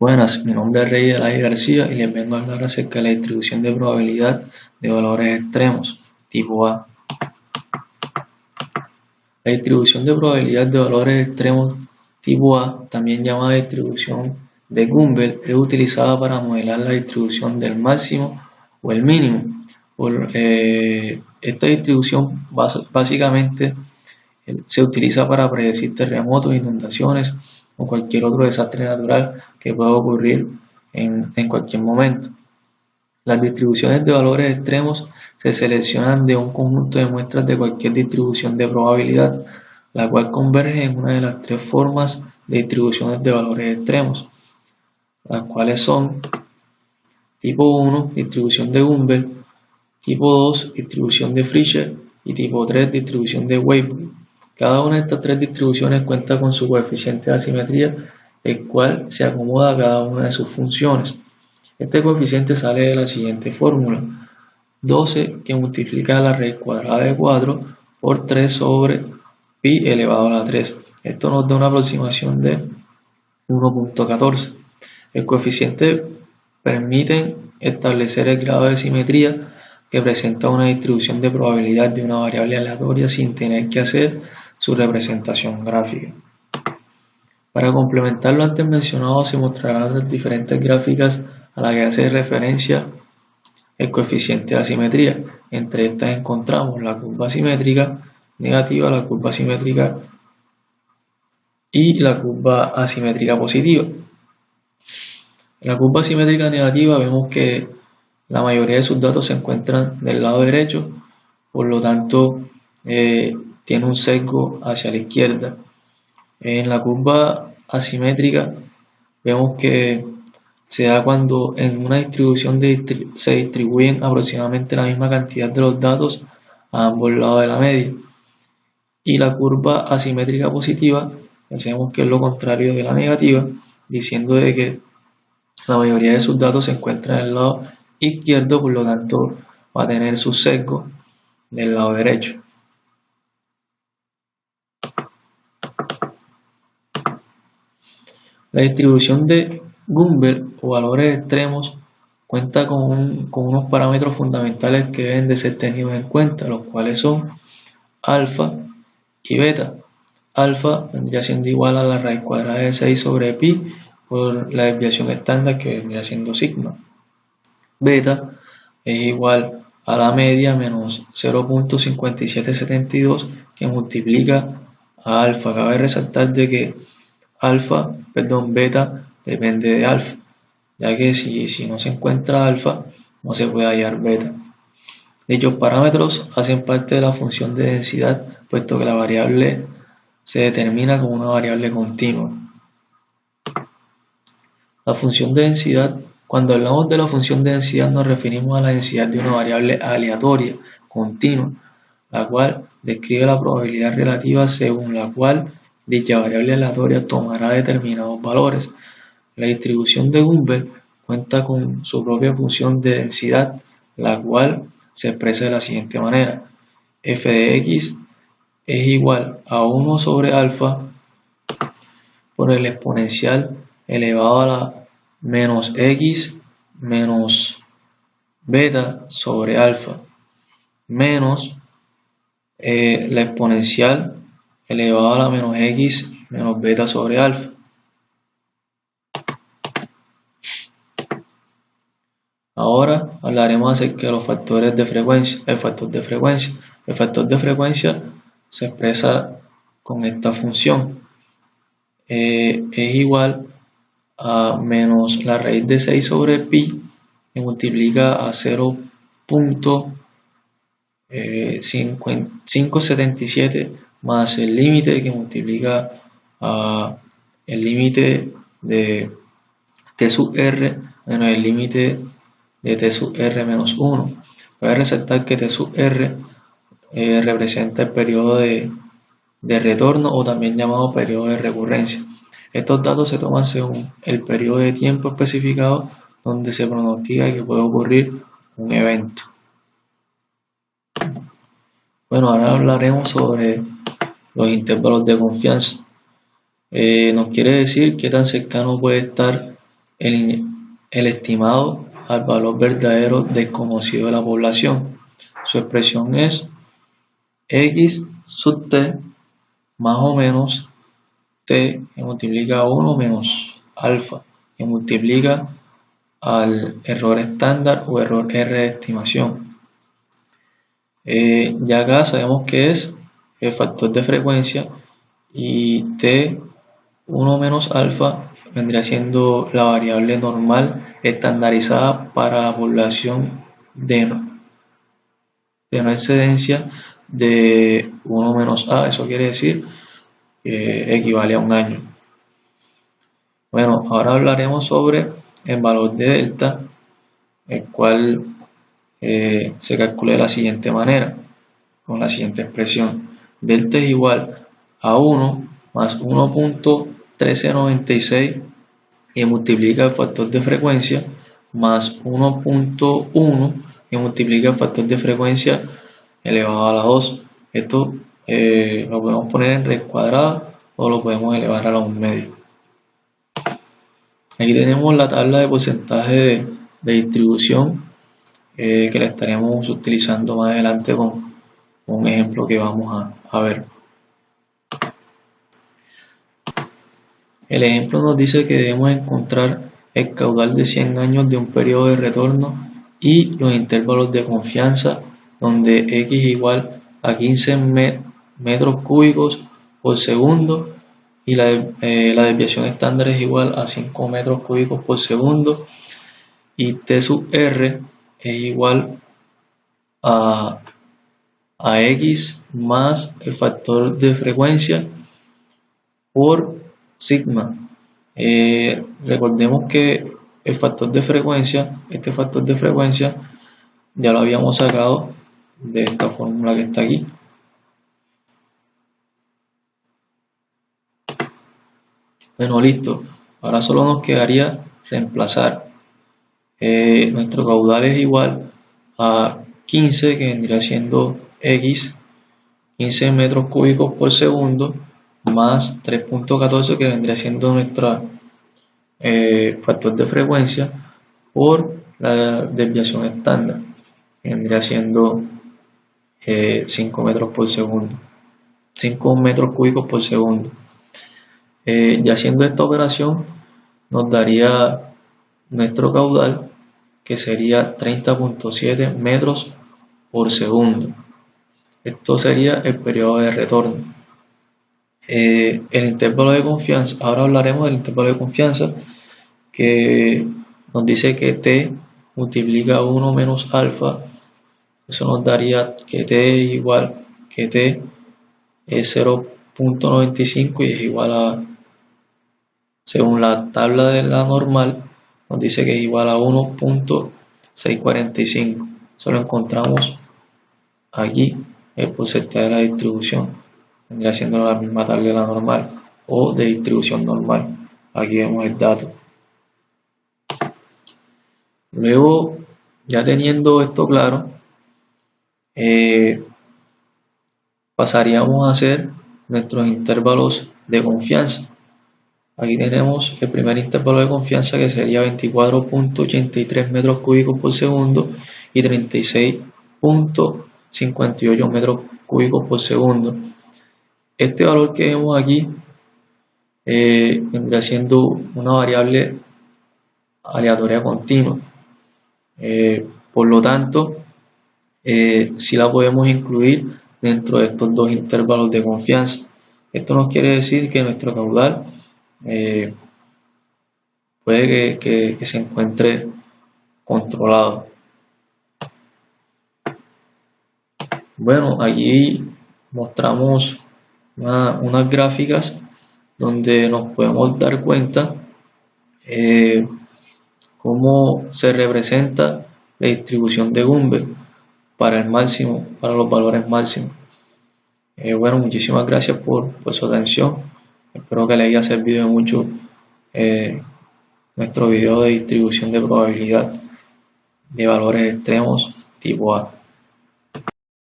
Buenas, mi nombre es Rey de la García y les vengo a hablar acerca de la distribución de probabilidad de valores extremos, tipo A. La distribución de probabilidad de valores extremos tipo A, también llamada distribución de Gumbel, es utilizada para modelar la distribución del máximo o el mínimo. Esta distribución básicamente se utiliza para predecir terremotos, inundaciones o cualquier otro desastre natural que pueda ocurrir en cualquier momento. Las distribuciones de valores extremos se seleccionan de un conjunto de muestras de cualquier distribución de probabilidad, la cual converge en una de las tres formas de distribuciones de valores extremos, las cuales son tipo 1, distribución de Gumbel, tipo 2, distribución de Fisher y tipo 3, distribución de Weibull. Cada una de estas tres distribuciones cuenta con su coeficiente de asimetría, el cual se acomoda a cada una de sus funciones. Este coeficiente sale de la siguiente fórmula: 12 que multiplica la raíz cuadrada de 4 por 3 sobre pi elevado a la 3. Esto nos da una aproximación de 1.14. El coeficiente permite establecer el grado de simetría que presenta una distribución de probabilidad de una variable aleatoria sin tener que hacer su representación gráfica. Para complementar lo antes mencionado, se mostrarán las diferentes gráficas a las que hace referencia el coeficiente de asimetría. Entre estas encontramos la curva asimétrica negativa, la curva asimétrica y la curva asimétrica positiva. En la curva asimétrica negativa vemos que la mayoría de sus datos se encuentran del lado derecho, por lo tanto tiene un sesgo hacia la izquierda. En la curva asimétrica vemos que se da cuando en una distribución se distribuyen aproximadamente la misma cantidad de los datos a ambos lados de la media. Y la curva asimétrica positiva, pensemos que es lo contrario de la negativa, diciendo de que la mayoría de sus datos se encuentran en el lado izquierdo, por lo tanto va a tener su sesgo del lado derecho. La distribución de Gumbel o valores extremos cuenta con unos parámetros fundamentales que deben de ser tenidos en cuenta, los cuales son alfa y beta. Alfa vendría siendo igual a la raíz cuadrada de 6 sobre pi por la desviación estándar, que vendría siendo sigma. Beta es igual a la media menos 0.5772 que multiplica a alfa. Cabe resaltar de que beta depende de alfa, ya que si no se encuentra alfa no se puede hallar beta. Dichos parámetros hacen parte de la función de densidad, puesto que la variable se determina como una variable continua. La función de densidad: cuando hablamos de la función de densidad nos referimos a la densidad de una variable aleatoria, continua, la cual describe la probabilidad relativa según la cual dicha variable aleatoria tomará determinados valores. La distribución de Gumbel cuenta con su propia función de densidad, la cual se expresa de la siguiente manera: f de x es igual a 1 sobre alfa por el exponencial elevado a la menos x menos beta sobre alfa menos la exponencial elevado a la menos x menos beta sobre alfa. Ahora hablaremos acerca de los factores de frecuencia. El factor de frecuencia se expresa con esta función. Es igual a menos la raíz de 6 sobre pi, que multiplica a 0.577 más el límite, que multiplica a el límite de t sub r menos el límite de t sub r menos 1. Voy a resaltar que t sub r representa el periodo de retorno, o también llamado periodo de recurrencia. Estos datos se toman según el periodo de tiempo especificado donde se pronostica que puede ocurrir un evento. Bueno, ahora hablaremos sobre los intervalos de confianza. Nos quiere decir qué tan cercano puede estar el, el estimado al valor verdadero desconocido de la población. Su expresión es x sub t más o menos t que multiplica a 1 menos alfa que multiplica al error estándar o error R de estimación. Ya acá sabemos que es el factor de frecuencia y T1 menos alfa vendría siendo la variable normal estandarizada para la población de no excedencia de 1 menos A. Eso quiere decir que equivale a un año. Bueno, ahora hablaremos sobre el valor de delta, el cual se calcula de la siguiente manera, con la siguiente expresión. Delta es igual a 1 más 1.1396 y multiplica el factor de frecuencia más 1.1 que multiplica el factor de frecuencia elevado a la 2. Esto lo podemos poner en raíz cuadrada o lo podemos elevar a la 1 medio. Aquí tenemos la tabla de porcentaje de distribución que la estaremos utilizando más adelante con un ejemplo que vamos a ver. El ejemplo nos dice que debemos encontrar el caudal de 100 años de un periodo de retorno y los intervalos de confianza donde x igual a 15 metros cúbicos por segundo y la desviación estándar es igual a 5 metros cúbicos por segundo y T sub R es igual a x más el factor de frecuencia por sigma. Recordemos que el factor de frecuencia, este factor de frecuencia ya lo habíamos sacado de esta fórmula que está aquí. Bueno, listo. Ahora solo nos quedaría reemplazar. Nuestro caudal es igual a 15, que vendría siendo x, 15 metros cúbicos por segundo, más 3.14, que vendría siendo nuestro factor de frecuencia, por la desviación estándar, que vendría siendo 5 metros por segundo, 5 metros cúbicos por segundo. Y haciendo esta operación nos daría nuestro caudal, que sería 30.7 metros por segundo. Esto sería el periodo de retorno. El intervalo de confianza, ahora hablaremos del intervalo de confianza, que nos dice que t multiplica a 1 menos alfa. Eso nos daría que t es igual, que t es 0.95 y es igual a, según la tabla de la normal, nos dice que es igual a 1.645. Eso lo encontramos aquí, el porcentaje de la distribución. Vendría siendo la misma tabla de la normal o de distribución normal. Aquí vemos el dato. Luego, ya teniendo esto claro, pasaríamos a hacer nuestros intervalos de confianza. Aquí tenemos el primer intervalo de confianza, que sería 24.83 metros cúbicos por segundo y 36.58 metros cúbicos por segundo. Este valor que vemos aquí vendría siendo una variable aleatoria continua. Por lo tanto, si la podemos incluir dentro de estos dos intervalos de confianza. Esto nos quiere decir que nuestro caudal puede que se encuentre controlado. Bueno, aquí mostramos unas gráficas donde nos podemos dar cuenta cómo se representa la distribución de Gumbel para el máximo, para los valores máximos. Bueno, muchísimas gracias por su atención. Espero que les haya servido de mucho nuestro video de distribución de probabilidad de valores extremos tipo A.